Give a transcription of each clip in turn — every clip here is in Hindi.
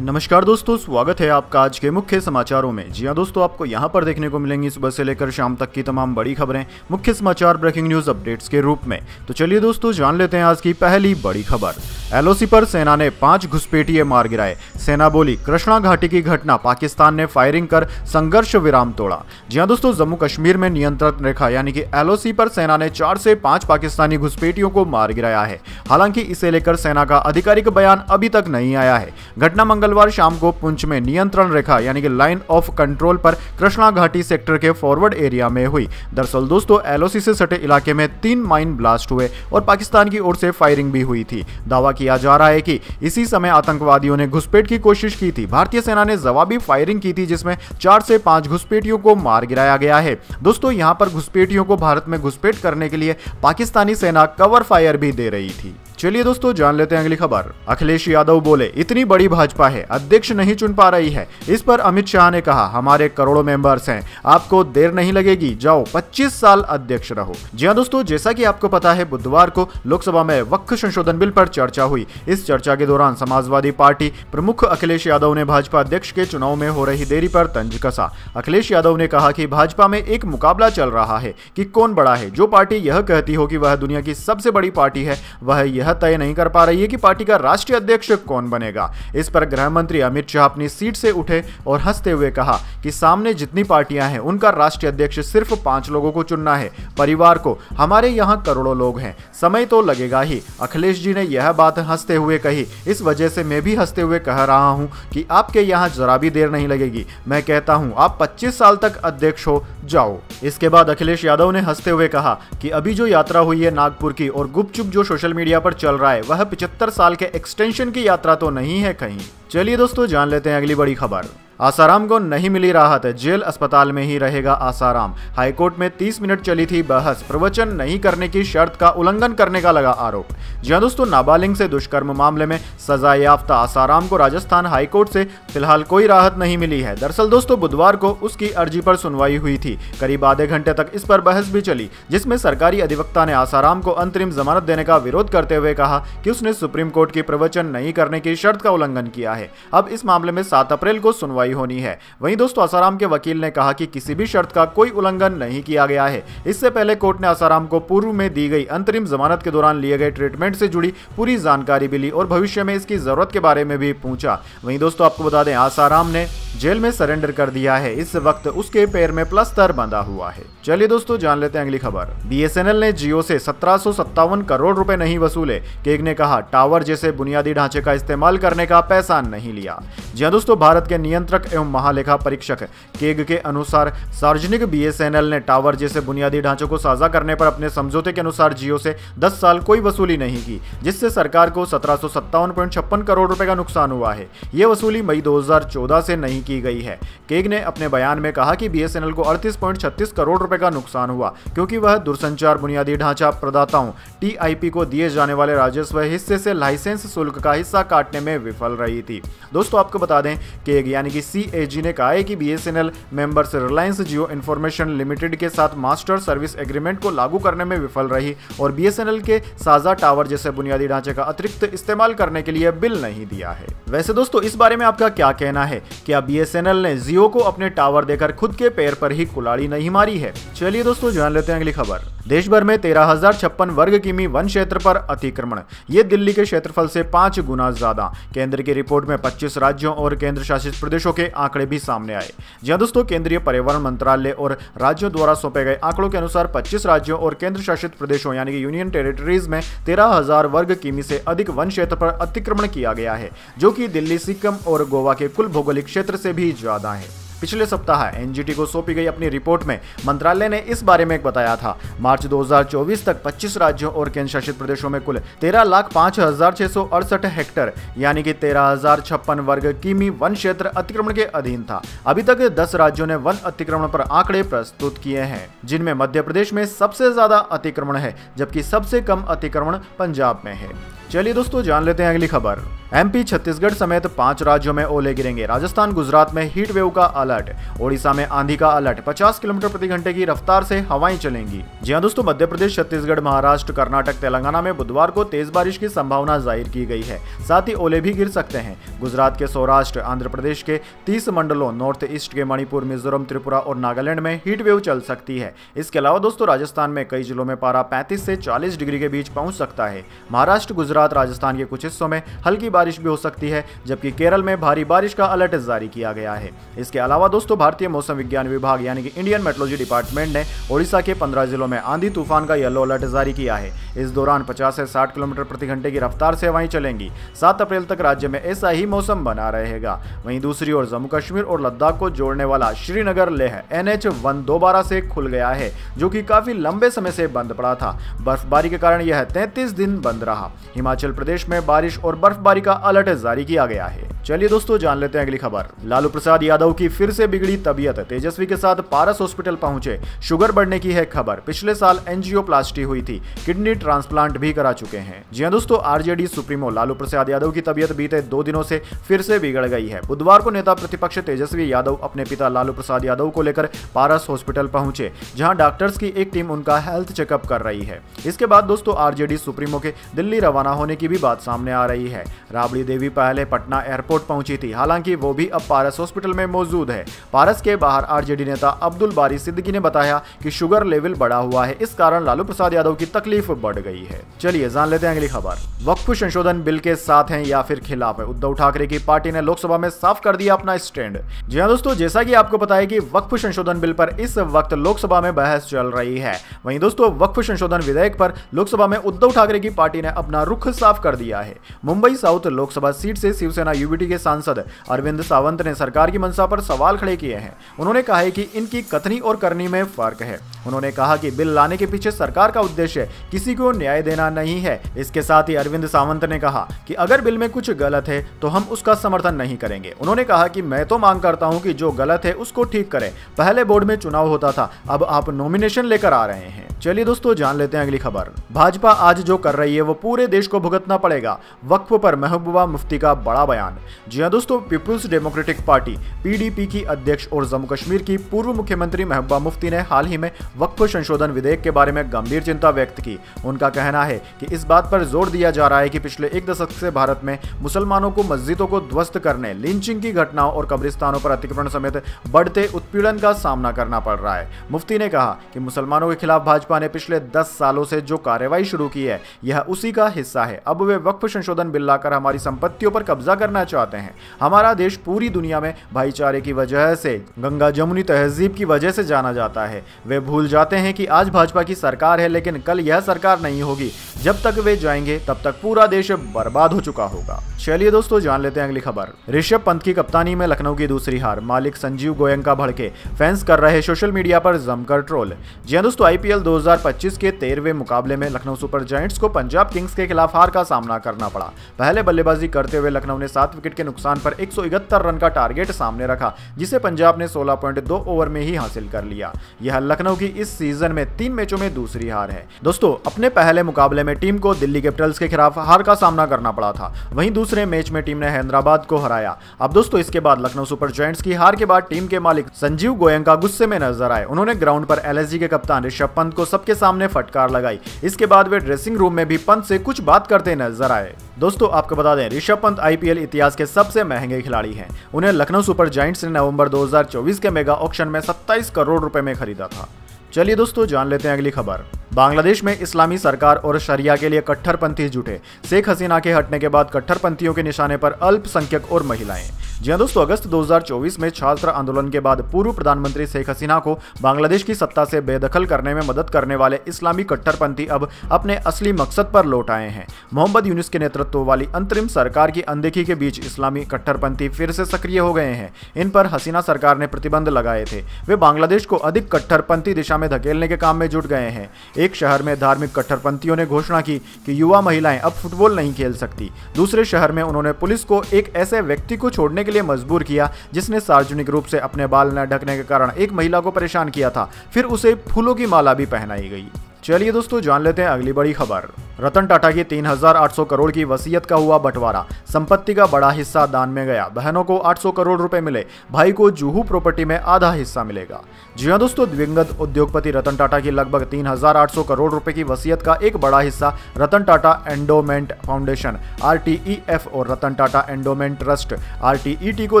नमस्कार दोस्तों, स्वागत है आपका आज के मुख्य समाचारों में। जी हां दोस्तों, आपको यहां पर देखने को मिलेंगी सुबह से लेकर शाम तक की तमाम बड़ी खबरें मुख्य समाचार ब्रेकिंग न्यूज अपडेट्स के रूप में। तो चलिए दोस्तों, जान लेते हैं आज की पहली बड़ी खबर। एलओसी पर सेना ने 5 घुसपैठिए मार गिराए। सेना बोली, कृष्णा घाटी की घटना, पाकिस्तान ने फायरिंग कर संघर्ष विराम तोड़ा। जी हां दोस्तों, जम्मू कश्मीर में नियंत्रण रेखा यानी कि एलओसी पर सेना ने 4 से 5 पाकिस्तानी घुसपैठियों को मार गिराया है। हालांकि इसे लेकर सेना का आधिकारिक बयान अभी तक नहीं आया है। घटना मंगलवार शाम को पुंछ में नियंत्रण रेखा यानी कि लाइन ऑफ कंट्रोल पर कृष्णा घाटी सेक्टर के फॉरवर्ड एरिया में हुई। दरअसल दोस्तों, एलओसी से सटे इलाके में 3 माइन ब्लास्ट हुए और पाकिस्तान की ओर से फायरिंग भी हुई थी। दावा किया जा रहा है कि इसी समय आतंकवादियों ने घुसपैठ की कोशिश की थी। भारतीय सेना ने जवाबी फायरिंग की थी, जिसमें 4 से 5 घुसपैठियों को मार गिराया गया है। दोस्तों, यहां पर घुसपैठियों को भारत में घुसपैठ करने के लिए पाकिस्तानी सेना कवर फायर भी दे रही थी। चलिए दोस्तों, जान लेते हैं अगली खबर। अखिलेश यादव बोले, इतनी बड़ी भाजपा है, अध्यक्ष नहीं चुन पा रही है। इस पर अमित शाह ने कहा, हमारे करोड़ों मेंबर्स हैं, आपको देर नहीं लगेगी, जाओ 25 साल अध्यक्ष रहो। जी हां दोस्तों, जैसा कि आपको पता है, बुधवार को लोकसभा में वक्फ संशोधन बिल पर चर्चा हुई। इस चर्चा के दौरान समाजवादी पार्टी प्रमुख अखिलेश यादव ने भाजपा अध्यक्ष के चुनाव में हो रही देरी पर तंज कसा। अखिलेश यादव ने कहा कि भाजपा में एक मुकाबला चल रहा है कि कौन बड़ा है। जो पार्टी यह कहती हो कि वह दुनिया की सबसे बड़ी पार्टी है, वह यह तय नहीं कर पा रही है कि पार्टी का राष्ट्रीय अध्यक्ष कौन बनेगा। इस पर गृह मंत्री अमित शाह अपनी सीट से उठे और हंसते हुए कहा कि सामने जितनी पार्टियां हैं, उनका राष्ट्रीय अध्यक्ष सिर्फ 5 लोगों को चुनना है। परिवार को, हमारे यहां करोड़ों लोग हैं, समय तो लगेगा ही। अखिलेश जी ने यह बात हंसते हुए कही। इस वजह से मैं भी हंसते हुए कह रहा हूं कि आपके यहां जरा भी देर नहीं लगेगी। मैं कहता हूं, आप 25 साल तक अध्यक्ष हो जाओ। इसके बाद अखिलेश यादव ने हंसते हुए कहा कि अभी जो यात्रा हुई है नागपुर की और गुपचुप जो सोशल मीडिया पर चल रहा है, वह 75 साल के एक्सटेंशन की यात्रा तो नहीं है कहीं। चलिए दोस्तों, जान लेते हैं अगली बड़ी खबर। आसाराम को नहीं मिली राहत, जेल अस्पताल में ही रहेगा आसाराम। हाईकोर्ट में 30 मिनट चली थी बहस, प्रवचन नहीं करने की शर्त का उल्लंघन करने का लगा आरोप। जी हां दोस्तों, नाबालिग से दुष्कर्म मामले में सजा याफ्ता आसाराम को राजस्थान हाईकोर्ट से फिलहाल कोई राहत नहीं मिली है। दरअसल दोस्तों, बुधवार को उसकी अर्जी पर सुनवाई हुई थी। करीब आधे घंटे तक इस पर बहस भी चली, जिसमें सरकारी अधिवक्ता ने आसाराम को अंतरिम जमानत देने का विरोध करते हुए कहा कि उसने सुप्रीम कोर्ट की प्रवचन नहीं करने की शर्त का उल्लंघन किया है। अब इस मामले में 7 अप्रैल को सुनवाई होनी है। वहीं दोस्तों, आसाराम के वकील ने कहा कि किसी भी शर्त का कोई उल्लंघन नहीं किया गया है। इससे पहले कोर्ट ने आसाराम को पूर्व में दी गई अंतरिम जमानत के दौरान लिए गए ट्रीटमेंट से जुड़ी पूरी जानकारी भी ली और भविष्य में इसकी जरूरत के बारे में भी पूछा। वहीं दोस्तों, आपको बता दें, आसाराम ने जेल में सरेंडर कर दिया है। इस वक्त उसके पैर में प्लास्टर बंधा हुआ है। चलिए दोस्तों, जान लेते हैं अगली खबर। बीएसएनएल ने जियो से 1757 करोड़ रुपए नहीं वसूले। केग ने कहा, टावर जैसे बुनियादी ढांचे का इस्तेमाल करने का पैसा नहीं लिया। जी हां दोस्तों, भारत के नियंत्रक एवं महालेखा परीक्षक केग के अनुसार सार्वजनिक बीएसएनएल ने टावर जैसे बुनियादी ढांचों को साझा करने पर अपने समझौते के अनुसार जियो से 10 साल कोई वसूली नहीं की, जिससे सरकार को 1757.56 करोड़ रुपए का नुकसान हुआ है। यह वसूली मई 2014 से नहीं की गई है। केग ने अपने बयान में कहा कि बीएसएनएल को 38.36 करोड़ रुपए का नुकसान हुआ, क्योंकि वह दूरसंचार बुनियादी ढांचा प्रदाताओं टीआईपी को दिए जाने वाले राजस्व हिस्से से लाइसेंस शुल्क का हिस्सा काटने में विफल रही थी। दोस्तों, आपको बता दें, केग यानी कि सीएजी ने कहा है कि बीएसएनएल मेंबर्स रिलायंस जियो इंफॉर्मेशन लिमिटेड के साथ मास्टर सर्विस एग्रीमेंट को लागू करने में विफल रही और बीएसएनएल के साझा टावर जैसे बुनियादी ढांचे का अतिरिक्त इस्तेमाल करने के लिए बिल नहीं दिया है। वैसे दोस्तों, इस बारे में आपका क्या कहना है? क्या बीएसएनएल ने जियो को अपने टावर देकर खुद के पैर पर ही कुल्हाड़ी नहीं मारी है? चलिए दोस्तों, जान लेते हैं अगली खबर। देश भर में 13,056 वर्ग किमी वन क्षेत्र पर अतिक्रमण, ये दिल्ली के क्षेत्रफल से 5 गुना ज्यादा। केंद्र की रिपोर्ट में 25 राज्यों और केंद्र शासित प्रदेशों के आंकड़े भी सामने आए। जी हां दोस्तों, केंद्रीय पर्यावरण मंत्रालय और राज्यों द्वारा सौंपे गए आंकड़ों के अनुसार 25 राज्यों और केंद्र शासित प्रदेशों यानी कि यूनियन टेरिटरीज में 13,000 वर्ग किमी से अधिक वन क्षेत्र पर अतिक्रमण किया गया है, जो कि दिल्ली, सिक्किम और गोवा के कुल भौगोलिक क्षेत्र से भी ज्यादा है। पिछले सप्ताह एनजीटी को सौंपी गई अपनी रिपोर्ट में मंत्रालय ने इस बारे में बताया था। मार्च 2024 तक 25 राज्यों और केंद्र शासित प्रदेशों में कुल 13,05,668 हेक्टेयर यानी कि 13,056 वर्ग किमी वन क्षेत्र अतिक्रमण के अधीन था। अभी तक 10 राज्यों ने वन अतिक्रमण पर आंकड़े प्रस्तुत किए हैं, जिनमें मध्य प्रदेश में सबसे ज्यादा अतिक्रमण है, जबकि सबसे कम अतिक्रमण पंजाब में है। चलिए दोस्तों जान लेते हैं अगली खबर। एमपी, छत्तीसगढ़ समेत 5 राज्यों में ओले गिरेंगे। राजस्थान, गुजरात में हीट वेव का अलर्ट। ओडिशा में आंधी का अलर्ट। 50 किलोमीटर प्रति घंटे की रफ्तार से हवाएं चलेंगी। जी हां दोस्तों, मध्य प्रदेश, छत्तीसगढ़, महाराष्ट्र, कर्नाटक, तेलंगाना में बुधवार को तेज बारिश की संभावना जाहिर की गई है। साथ ही ओले भी गिर सकते हैं। गुजरात के सौराष्ट्र, आंध्र प्रदेश के 30 मंडलों, नॉर्थ ईस्ट के मणिपुर, मिजोरम, त्रिपुरा और नागालैंड में हीट वेव चल सकती है। इसके अलावा दोस्तों राजस्थान में कई जिलों में पारा 35 से 40 डिग्री के बीच पहुंच सकता है। महाराष्ट्र, गुजरात, राजस्थान के कुछ हिस्सों में हल्की बारिश भी हो सकती है, जबकि केरल में भारी बारिश का अलर्ट जारी किया गया है। इसके अलावा दोस्तों भारतीय मौसम विज्ञान विभाग यानी कि इंडियन मेट्रोलॉजी डिपार्टमेंट ने ओडिशा के 15 जिलों में आंधी तूफान का येलो अलर्ट जारी किया है। इस दौरान 50 से 60 किलोमीटर प्रति घंटे की रफ्तार से हवाएं चलेंगी। 7 अप्रैल तक राज्य में ऐसा ही मौसम बना रहेगा। वहीं दूसरी ओर जम्मू कश्मीर और लद्दाख को जोड़ने वाला श्रीनगर लेह NH1 दोबारा से खुल गया है, जो कि काफी लंबे समय से बंद पड़ा था। बर्फबारी के कारण यह 33 दिन बंद रहा। हिमाचल प्रदेश में बारिश और बर्फबारी का अलर्ट जारी किया गया है। चलिए दोस्तों जान लेते हैं अगली खबर। लालू प्रसाद यादव की फिर से बिगड़ी तबीयत। तेजस्वी के साथ पारस हॉस्पिटल पहुंचे। शुगर बढ़ने की है खबर। पिछले साल एंजियोप्लास्टी हुई थी। किडनी ट्रांसप्लांट भी करा चुके हैं। जी हां दोस्तों, आरजेडी सुप्रीमो लालू प्रसाद यादव की तबीयत बीते 2 दिनों से फिर से बिगड़ गई है। बुधवार को नेता प्रतिपक्ष तेजस्वी यादव अपने पिता लालू प्रसाद यादव को लेकर पारस हॉस्पिटल पहुंचे, जहां डॉक्टर्स की एक टीम उनका हेल्थ चेकअप कर रही है। इसके बाद दोस्तों आरजेडी सुप्रीमो के दिल्ली रवाना होने की भी बात सामने आ रही है। राबड़ी देवी पहले पटना एयरपोर्ट पहुंची थी, हालांकि वो भी अब पारस हॉस्पिटल में मौजूद है। पारस के बाहर आरजेडी नेता अब्दुल बारी सिद्दीकी ने बताया कि शुगर लेवल बढ़ा हुआ है, इस कारण लालू प्रसाद यादव की तकलीफ बढ़ गई है। चलिए जान लेते हैं अगली खबर। वक्फ संशोधन बिल के साथ हैं या फिर खिलाफ है? उद्धव ठाकरे की पार्टी ने लोकसभा में साफ कर दिया अपना स्टैंड। जी हां दोस्तों, जैसा कि आपको पता है कि वक्फ संशोधन बिल पर इस वक्त लोकसभा में बहस चल रही है। वहीं दोस्तों वक्फ संशोधन विधेयक पर लोकसभा में उद्धव ठाकरे की पार्टी ने अपना रुख साफ कर दिया है। मुंबई साउथ लोकसभा सीट से शिवसेना यूबीटी के सांसद अरविंद सावंत ने सरकार की मंशा पर सवाल खड़े किए हैं। उन्होंने कहा है कि इनकी कथनी और करनी में फर्क है। उन्होंने कहा कि बिल लाने के पीछे सरकार का उद्देश्य किसी को न्याय देना नहीं है। इसके साथ ही अरविंद सावंत ने कहा कि अगर बिल में कुछ गलत है तो हम उसका समर्थन नहीं करेंगे। उन्होंने कहा कि मैं तो मांग करता हूं कि जो गलत है उसको ठीक करें। पहले बोर्ड में चुनाव होता था, अब आप नॉमिनेशन लेकर आ रहे हैं। चलिए दोस्तों जान लेते हैं अगली खबर। भाजपा आज जो कर रही है वो पूरे देश को भुगतना पड़ेगा। वक्फ पर महबूबा मुफ्ती का बड़ा बयान। जी हां दोस्तों, पीपुल्स डेमोक्रेटिक पार्टी PDP की अध्यक्ष और जम्मू कश्मीर की पूर्व मुख्यमंत्री महबूबा मुफ्ती ने हाल ही में वक्फ संशोधन विधेयक के बारे में गंभीर चिंता व्यक्त की। उनका कहना है कि इस बात पर जोर दिया जा रहा है कि पिछले 1 दशक से भारत में मुसलमानों को मस्जिदों को ध्वस्त करने, लिंचिंग की घटनाओं और कब्रिस्तानों पर अतिक्रमण समेत बढ़ते उत्पीड़न का सामना करना पड़ रहा है। मुफ्ती ने कहा कि मुसलमानों के खिलाफ भाजपा ने पिछले 10 सालों से जो कार्रवाई शुरू की है यह उसी का हिस्सा है। अब वे वक्फ संशोधन बिल लाकर हमारी संपत्तियों पर कब्जा करना चाहते हैं। हमारा देश पूरी दुनिया में भाईचारे की वजह से, गंगा जमुनी तहजीब की वजह से जाना जाता है। वे भूल जाते हैं कि आज भाजपा की सरकार है, लेकिन कल यह सरकार नहीं होगी। जब तक वे जाएंगे तब तक पूरा देश बर्बाद हो चुका होगा। चलिए दोस्तों जान लेते हैं अगली खबर। ऋषभ पंत की कप्तानी में लखनऊ की दूसरी हार। मालिक संजीव गोयनका भड़के। फैंस कर रहे सोशल मीडिया पर जमकर ट्रोल। जी हां दोस्तों, IPL 2025 के 13वें मुकाबले में लखनऊ सुपर जायंट्स को पंजाब किंग्स के खिलाफ हार का सामना करना पड़ा। पहले बल्लेबाजी करते हुए लखनऊ ने 7 विकेट के नुकसान पर 171 रन का टारगेट सामने रखा, जिसे पंजाब ने 16.2 ओवर में ही हासिल कर लिया। यह लखनऊ की इस सीजन में 3 मैचों में दूसरी हार है। दोस्तों अपने पहले मुकाबले में टीम को दिल्ली कैपिटल्स के खिलाफ हार का सामना करना पड़ा था। वहीं दूसरे मैच में टीम ने हैदराबाद को हराया। अब दोस्तों इसके बाद लखनऊ सुपर जायंट्स की हार के बाद टीम के मालिक संजीव गोयनका गुस्से में नजर आए। उन्होंने ग्राउंड पर LSG के कप्तान ऋषभ पंत को सबके सामने फटकार लगाई। इसके बाद वे ड्रेसिंग रूम में भी पंत से कुछ बात करते नजर आए। दोस्तों आपको बता दें, ऋषभ पंत IPL इतिहास के सबसे महंगे खिलाड़ी हैं। उन्हें लखनऊ सुपर जायंट्स ने नवंबर 2024 के मेगा ऑक्शन में 27 करोड़ रुपए में खरीदा था। चलिए दोस्तों जान लेते हैं अगली खबर। बांग्लादेश में इस्लामी सरकार और शरिया के लिए कट्टरपंथी जुटे। शेख हसीना के हटने के बाद कट्टरपंथियों के निशाने पर अल्पसंख्यक और महिलाएं। जी हां दोस्तों, अगस्त 2024 में छात्र आंदोलन के बाद पूर्व प्रधानमंत्री शेख हसीना को बांग्लादेश की सत्ता से बेदखल करने में मदद करने वाले इस्लामी कट्टरपंथी अब अपने असली मकसद पर लौट आए हैं। मोहम्मद यूनुस के नेतृत्व वाली अंतरिम सरकार की अनदेखी के बीच इस्लामी कट्टरपंथी फिर से सक्रिय हो गए हैं। इन पर हसीना सरकार ने प्रतिबंध लगाए थे। वे बांग्लादेश को अधिक कट्टरपंथी दिशा में धकेलने के काम में जुट गए हैं। एक शहर में धार्मिक कट्टरपंथियों ने घोषणा की कि युवा महिलाएं अब फुटबॉल नहीं खेल सकती। दूसरे शहर में उन्होंने पुलिस को एक ऐसे व्यक्ति को छोड़ने के लिए मजबूर किया जिसने सार्वजनिक रूप से अपने बाल न ढकने के कारण एक महिला को परेशान किया था। फिर उसे फूलों की माला भी पहनाई गई। चलिए दोस्तों जान लेते हैं अगली बड़ी खबर। रतन टाटा की 3,800 करोड़ की वसीयत का हुआ बंटवारा, संपत्ति का बड़ा हिस्सा दान में गया, बहनों को 800 करोड़ रुपए मिले, भाई को जुहू प्रॉपर्टी में आधा हिस्सा मिलेगा। जी हां दोस्तों, दिवंगत उद्योगपति रतन टाटा की लगभग 3,800 करोड़ रुपए की वसीयत का एक बड़ा हिस्सा Ratan Tata endowment foundation RTEF और Ratan Tata endowment trust RTET को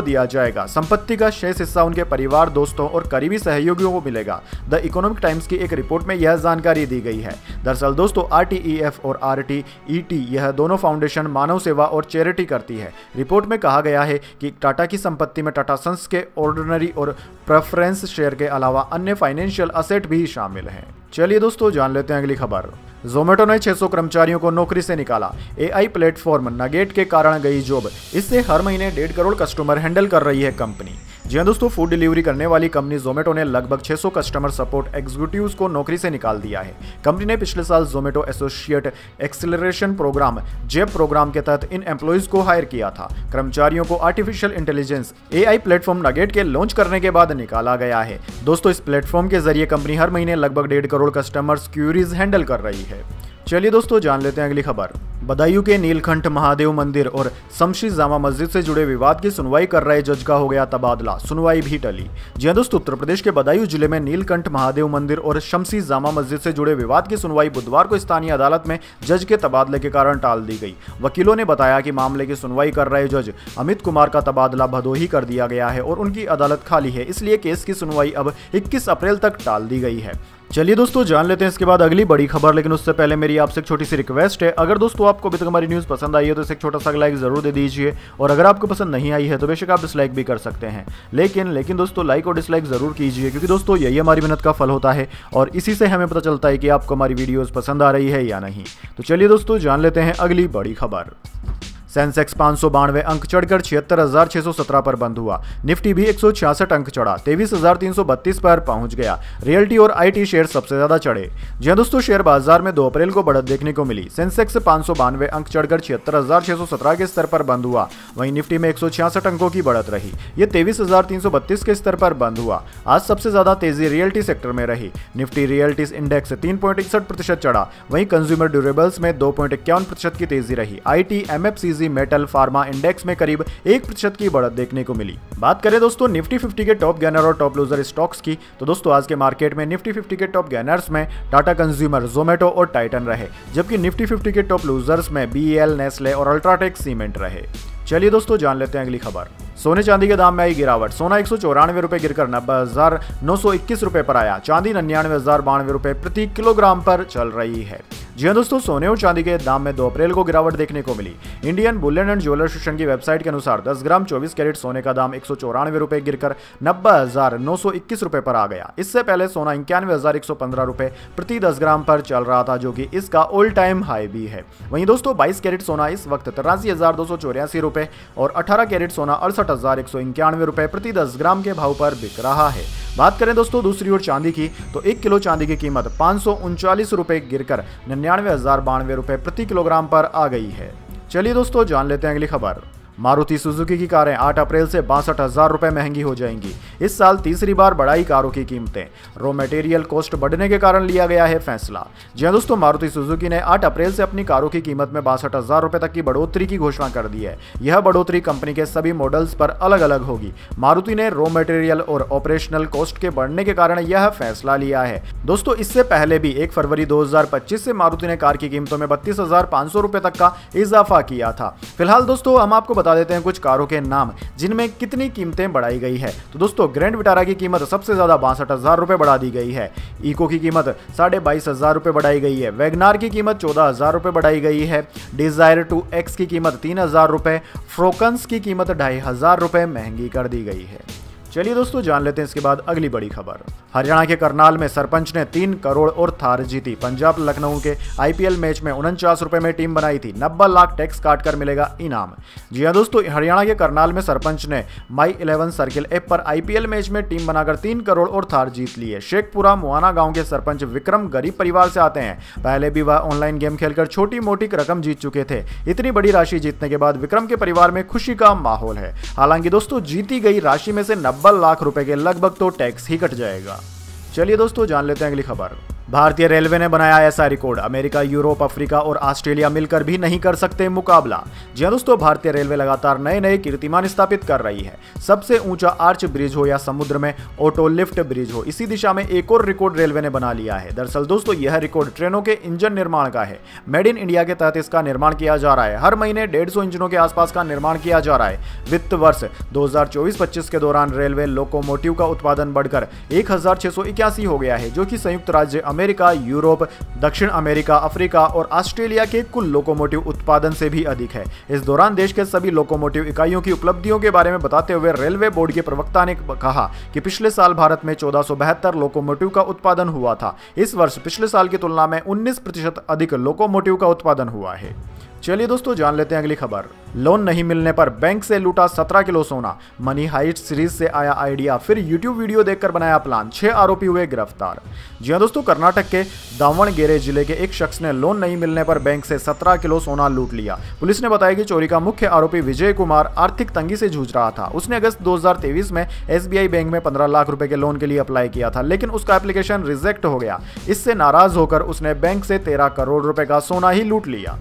दिया जाएगा। संपत्ति का शेष हिस्सा उनके परिवार, दोस्तों और करीबी सहयोगियों को मिलेगा। द इकोनॉमिक टाइम्स की एक रिपोर्ट में यह जानकारी दी गई है। दरअसल दोस्तों, RTEF और RTET यह दोनों फाउंडेशन मानव सेवा और चैरिटी करती है। रिपोर्ट में कहा गया है कि टाटा की संपत्ति में टाटा सन्स के ऑर्डिनरी और प्रेफरेंस शेयर के अलावा अन्य फाइनेंशियल असेट भी शामिल हैं। चलिए दोस्तों, जान लेते हैं अगली खबर। जोमेटो ने 600 कर्मचारियों को नौकरी से निकाला। AI प्लेटफॉर्म नगेट के कारण गई जॉब। इससे हर महीने 1.5 करोड़ कस्टमर हैंडल कर रही है कंपनी। जी हां दोस्तों, फूड डिलीवरी करने वाली कंपनी जोमेटो ने लगभग 600 कस्टमर सपोर्ट एग्जीक्यूटिव्स को नौकरी से निकाल दिया है। कंपनी ने पिछले साल Zomato associate acceleration program JEP program के तहत इन एम्प्लॉइज को हायर किया था। कर्मचारियों को artificial intelligence AI platform nugget के लॉन्च करने के बाद निकाला गया है। दोस्तों, इस प्लेटफॉर्म के जरिए कंपनी हर महीने लगभग 1.5 करोड़ कस्टमर्स क्यूरीज हैंडल कर रही है। चलिए दोस्तों, जान लेते हैं अगली खबर। बदायूं के नीलकंठ महादेव मंदिर और शमशी जामा मस्जिद से जुड़े विवाद की सुनवाई कर रहे जज का हो गया तबादला, सुनवाई भी टली। जी हां दोस्तों, उत्तर प्रदेश के बदायूं जिले में नीलकंठ महादेव मंदिर और शमशी जामा मस्जिद से जुड़े विवाद की सुनवाई बुधवार को स्थानीय अदालत में जज के तबादले के कारण टाल दी गई। वकीलों ने बताया कि मामले की सुनवाई कर रहे जज अमित कुमार का तबादला भदोही कर दिया गया है और उनकी अदालत खाली है, इसलिए केस की सुनवाई अब 21 अप्रैल तक टाल दी गई है। चलिए दोस्तों, जान लेते हैं इसके बाद अगली बड़ी खबर, लेकिन उससे पहले मेरी आपसे एक छोटी सी रिक्वेस्ट है। अगर दोस्तों आपको अभी तक हमारी न्यूज़ पसंद आई है तो इसे एक छोटा सा लाइक जरूर दे दीजिए, और अगर आपको पसंद नहीं आई है तो बेशक आप डिसलाइक भी कर सकते हैं, लेकिन दोस्तों लाइक और डिसलाइक जरूर कीजिए, क्योंकि दोस्तों यही हमारी मेहनत का फल होता है और इसी से हमें पता चलता है कि आपको हमारी वीडियोज़ पसंद आ रही है या नहीं। तो चलिए दोस्तों, जान लेते हैं अगली बड़ी खबर। सेंसेक्स 592 अंक चढ़कर 76,617 पर बंद हुआ। निफ्टी भी 166 अंक चढ़ा, 23,332 पर पहुंच गया। रियल्टी और IT शेयर सबसे ज्यादा चढ़े। जी हां दोस्तों, शेयर बाजार में 2 अप्रैल को बढ़त देखने को मिली। सेंसेक्स 592 अंक चढ़कर 76,617 के स्तर पर बंद हुआ। वहीं निफ्टी में 166 अंकों की बढ़त रही। ये 23,332 के स्तर पर बंद हुआ। आज सबसे ज्यादा तेजी रियल्टी सेक्टर में रही। निफ्टी रियल्टीज इंडेक्स 3.61% चढ़ा। वहीं कंज्यूमर ड्यूरेबल्स में 2.51% की तेजी रही। IT MFCZ metal pharma index में करीब 1% की बढ़त देखने को मिली। बात करें दोस्तों निफ्टी 50 के टॉप गेनर और टॉप लूजर स्टॉक्स की, तो दोस्तों आज के मार्केट में निफ्टी 50 के टॉप गेनर्स में टाटा कंज्यूमर, जोमेटो और टाइटन रहे, जबकि निफ्टी 50 के टॉप लूजर्स में BEL, नेस्ले और अल्ट्राटेक सीमेंट रहे। चलिए दोस्तों, जान लेते हैं अगली खबर। सोने चांदी के दाम में आई गिरावट। सोना 194 रुपए गिरकर 90,921 रुपए पर आया। चांदी 99,092 रुपए प्रति किलोग्राम पर चल रही है। जी हां दोस्तों, सोने और चांदी के दाम में 2 अप्रैल को गिरावट देखने को मिली। Indian Bullion and Jeweller Association की वेबसाइट के अनुसार 10 ग्राम 24 कैरेट सोने का दाम 194 रुपए गिरकर 90,921 रुपए पर आ गया। इससे पहले सोना 91,115 रुपए प्रति 10 ग्राम पर चल रहा था, जो कि इसका ऑल टाइम हाई भी है। वहीं दोस्तों 22 कैरेट सोना इस वक्त 83,284 रुपए और 18 कैरेट सोना 68,191 रुपए प्रति 10 ग्राम के भाव पर बिक रहा है। बात करें दोस्तों दूसरी ओर चांदी की, तो 1 किलो चांदी की कीमत 539 रुपए गिरकर 99,092 रुपए प्रति किलोग्राम पर आ गई है। चलिए दोस्तों, जान लेते हैं अगली खबर। मारुति सुजुकी की कारें 8 अप्रैल से 62,000 रुपए महंगी हो जाएंगी। इस साल तीसरी बार बढ़ाई कारों की कीमतें। रॉ मटेरियल कॉस्ट बढ़ने के कारण लिया गया है फैसला। जी हां दोस्तों, मारुति सुजुकी ने 8 अप्रैल से अपनी कारों की कीमत में 62,000 रुपए तक की बढ़ोतरी की घोषणा कर दी है। यह बढ़ोतरी कंपनी के सभी मॉडल्स पर अलग अलग होगी। मारुति ने रॉ मटेरियल और ऑपरेशनल कॉस्ट के बढ़ने के कारण यह फैसला लिया है। दोस्तों इससे पहले भी 1 फरवरी 2025 से मारुति ने कार की कीमतों में 32,500 रुपए तक का इजाफा किया था। फिलहाल दोस्तों हम आपको बता देते हैं कुछ कारों के नाम जिनमें कितनी कीमतें बढ़ाई गई है। तो दोस्तों ग्रैंड विटारा की कीमत सबसे ज्यादा 62,000 रुपए बढ़ा दी गई है। इको की कीमत 22,500 रुपए बढ़ाई गई है। वैगनार की कीमत 14,000 रुपए बढ़ाई गई है। डिजायर 2X की कीमत 3,000 रुपए, फ्रोकन्स की कीमत 2,500 रुपए महंगी कर दी गई है। चलिए दोस्तों जान लेते हैं इसके बाद अगली बड़ी खबर। हरियाणा के करनाल में सरपंच ने 3 करोड़ और थार जीती। पंजाब लखनऊ के IPL मैच में 49 रुपए में टीम बनाई थी। 90 लाख टैक्स काट कर मिलेगा इनाम। जी हां दोस्तों, हरियाणा के करनाल में सरपंच ने माई 11 सर्किल ऐप पर IPL मैच में टीम बनाकर 3 करोड़ और थार जीत ली है। शेखपुरा मुआना गांव के सरपंच विक्रम गरीब परिवार से आते हैं। पहले भी वह ऑनलाइन गेम खेलकर छोटी मोटी रकम जीत चुके थे। इतनी बड़ी राशि जीतने के बाद विक्रम के परिवार में खुशी का माहौल है। हालांकि दोस्तों जीती गई राशि में से 90 लाख रुपए के लगभग तो टैक्स ही कट जाएगा। चलिए दोस्तों जान लेते हैं अगली खबर। भारतीय रेलवे ने बनाया ऐसा रिकॉर्ड, अमेरिका, यूरोप, अफ्रीका और ऑस्ट्रेलिया मिलकर भी नहीं कर सकते मुकाबला। जी हां दोस्तों, भारतीय रेलवे लगातार नए नए कीर्तिमान स्थापित कर रही है। सबसे ऊंचा आर्च ब्रिज हो या समुद्र में ऑटो लिफ्ट ब्रिज हो, इसी दिशा में एक और रिकॉर्ड रेलवे ने बना लिया है। दरअसल दोस्तों, यह रिकॉर्ड ट्रेनों के इंजन निर्माण का है। मेड इन इंडिया के तहत इसका निर्माण किया जा रहा है। हर महीने 150 इंजनों के आसपास का निर्माण किया जा रहा है। वित्त वर्ष 2024-25 के दौरान रेलवे लोकोमोटिव का उत्पादन बढ़कर 1681 हो गया है, जो कि संयुक्त राज्य अमेरिका, यूरोप, दक्षिण अमेरिका, अफ्रीका और ऑस्ट्रेलिया के कुल लोकोमोटिव उत्पादन से भी अधिक है। इस दौरान देश के सभी लोकोमोटिव इकाइयों की उपलब्धियों के बारे में बताते हुए रेलवे बोर्ड के प्रवक्ता ने कहा कि पिछले साल भारत में 1472 लोकोमोटिव का उत्पादन हुआ था। इस वर्ष पिछले साल की तुलना में 19% अधिक लोकोमोटिव का उत्पादन हुआ है। चलिए दोस्तों, जान लेते हैं अगली खबर। लोन नहीं मिलने पर बैंक से लूटा 17 किलो सोना। मनी हाइट सीरीज से आया आइडिया, फिर यूट्यूब वीडियो देखकर बनाया प्लान। 6 आरोपी हुए गिरफ्तार। जी हां दोस्तों, कर्नाटक के दावणगेरे जिले के एक शख्स ने लोन नहीं मिलने पर बैंक से 17 किलो सोना लूट लिया। पुलिस ने बताया कि चोरी का मुख्य आरोपी विजय कुमार आर्थिक तंगी से जूझ रहा था। उसने अगस्त 2023 में SBI बैंक में 15 लाख रुपए के लोन के लिए अप्लाई किया था, लेकिन उसका एप्लीकेशन रिजेक्ट हो गया। इससे नाराज होकर उसने बैंक से 13 करोड़ रुपए का सोना ही लूट लिया।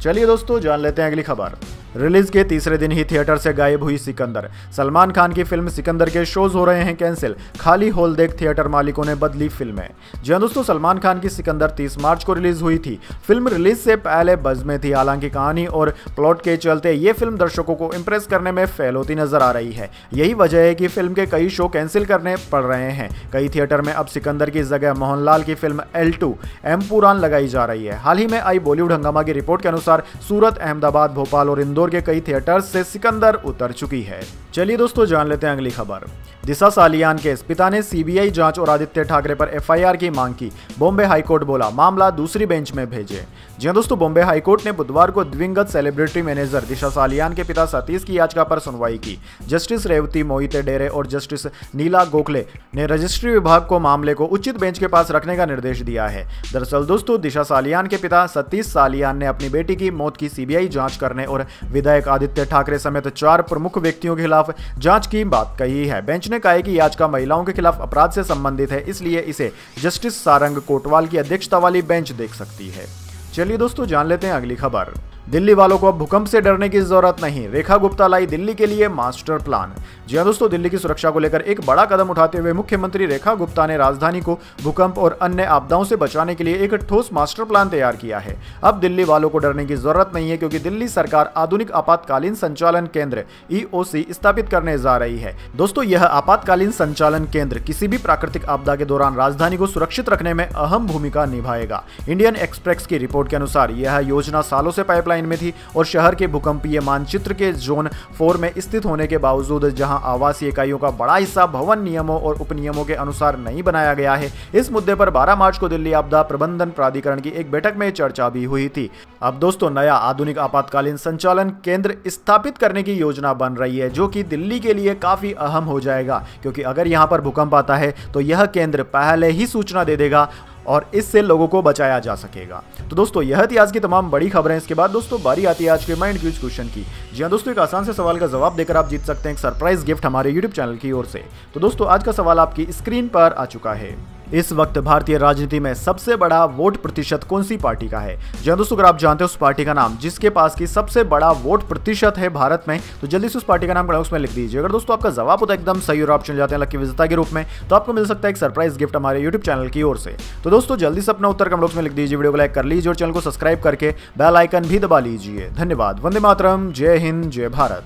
चलिए दोस्तों, जान लेते हैं अगली खबर। रिलीज के तीसरे दिन ही थिएटर से गायब हुई सिकंदर। सलमान खान की फिल्म सिकंदर के शोज हो रहे हैं कैंसिल। खाली हॉल देख थिएटर मालिकों ने बदली फिल्में। जी हां दोस्तों, सलमान खान की सिकंदर 30 मार्च को रिलीज हुई थी। फिल्म रिलीज से पहले बज़ में थी, हालांकि कहानी और प्लॉट के चलते ये फिल्म दर्शकों को इंप्रेस करने में फेल होती नजर आ रही है। यही वजह है कि फिल्म के कई शो कैंसिल करने पड़ रहे हैं। कई थिएटर में अब सिकंदर की जगह मोहनलाल की फिल्म L2 एम्पुरान लगाई जा रही है। हाल ही में आई बॉलीवुड हंगामा की रिपोर्ट के अनुसार सूरत, अहमदाबाद, भोपाल और इंदौर के कई थिएटर्स से सिकंदर उतर चुकी है। चलिए दोस्तों, जान लेते हैं अगली खबर। दिशा सालियान केस, पिता ने CBI जांच और आदित्य ठाकरे पर FIR की मांग की। बॉम्बे हाईकोर्ट बोला मामला दूसरी बेंच में भेजे। जी हां दोस्तों, बॉम्बे हाईकोर्ट ने बुधवार को दिवंगत सेलिब्रिटी मैनेजर दिशा सालियान के पिता सतीश की याचिका पर सुनवाई की। जस्टिस रेवती मोहिते डेरे और जस्टिस नीला गोखले ने रजिस्ट्री विभाग को मामले को उचित बेंच के पास रखने का निर्देश दिया है। दरअसल दोस्तों, दिशा सालियान के पिता सतीश सालियान ने अपनी बेटी की मौत की CBI जांच करने और विधायक आदित्य ठाकरे समेत 4 प्रमुख व्यक्तियों के खिलाफ जांच की बात कही है। बेंच ने कहा कि याचिका महिलाओं के खिलाफ अपराध से संबंधित है, इसलिए इसे जस्टिस सारंग कोटवाल की अध्यक्षता वाली बेंच देख सकती है। चलिए दोस्तों, जान लेते हैं अगली खबर। दिल्ली वालों को अब भूकंप से डरने की जरूरत नहीं, रेखा गुप्ता लाई दिल्ली के लिए मास्टर प्लान। जी हां दोस्तों, दिल्ली की सुरक्षा को लेकर एक बड़ा कदम उठाते हुए मुख्यमंत्री रेखा गुप्ता ने राजधानी को भूकंप और अन्य आपदाओं से बचाने के लिए एक ठोस मास्टर प्लान तैयार किया है। अब दिल्ली वालों को डरने की जरूरत नहीं है, क्योंकि दिल्ली सरकार आधुनिक आपातकालीन संचालन केंद्र EOC स्थापित करने जा रही है। दोस्तों, यह आपातकालीन संचालन केंद्र किसी भी प्राकृतिक आपदा के दौरान राजधानी को सुरक्षित रखने में अहम भूमिका निभाएगा। इंडियन एक्सप्रेस की रिपोर्ट के अनुसार यह योजना सालों से पाइपलाइन में थी और शहर के भूकंपीय मानचित्र के जोन 4 में स्थित होने के बावजूद, जहां आवासीय इकाइयों का बड़ा हिस्सा भवन नियमों और उपनियमों के अनुसार नहीं बनाया गया है। इस मुद्दे पर 12 मार्च को दिल्ली आपदा प्रबंधन प्राधिकरण की एक बैठक में चर्चा भी हुई थी। अब दोस्तों, नया आधुनिक आपातकालीन संचालन केंद्र स्थापित करने की योजना बन रही है, जो कि दिल्ली के लिए काफी अहम हो जाएगा, क्योंकि अगर यहां पर भूकंप आता है तो यह केंद्र पहले ही सूचना दे देगा और इससे लोगों को बचाया जा सकेगा। तो दोस्तों, यह थी आज की तमाम बड़ी खबरें। इसके बाद दोस्तों, बारी आती है आज के माइंड क्विज क्वेश्चन की। जी हां दोस्तों, एक आसान से सवाल का जवाब देकर आप जीत सकते हैं एक सरप्राइज गिफ्ट हमारे YouTube चैनल की ओर से। तो दोस्तों, आज का सवाल आपकी स्क्रीन पर आ चुका है। इस वक्त भारतीय राजनीति में सबसे बड़ा वोट प्रतिशत कौन सी पार्टी का है? जी हां दोस्तों, अगर आप जानते हो उस पार्टी का नाम जिसके पास की सबसे बड़ा वोट प्रतिशत है भारत में, तो जल्दी से उस पार्टी का नाम कमेंट बॉक्स में लिख दीजिए। अगर दोस्तों आपका जवाब होता है एकदम सही और आप चुन जाते हैं लकी विजेता के रूप में, तो आपको मिल सकता है एक सरप्राइज गिफ्ट हमारे YouTube चैनल की ओर से। तो दोस्तों, जल्दी से अपना उत्तर कमेंट बॉक्स में लिख दीजिए, वीडियो को लाइक कर लीजिए और चैनल को सब्सक्राइब करके बेल आइकन भी दबा लीजिए। धन्यवाद। वंदे मातरम। जय हिंद, जय भारत।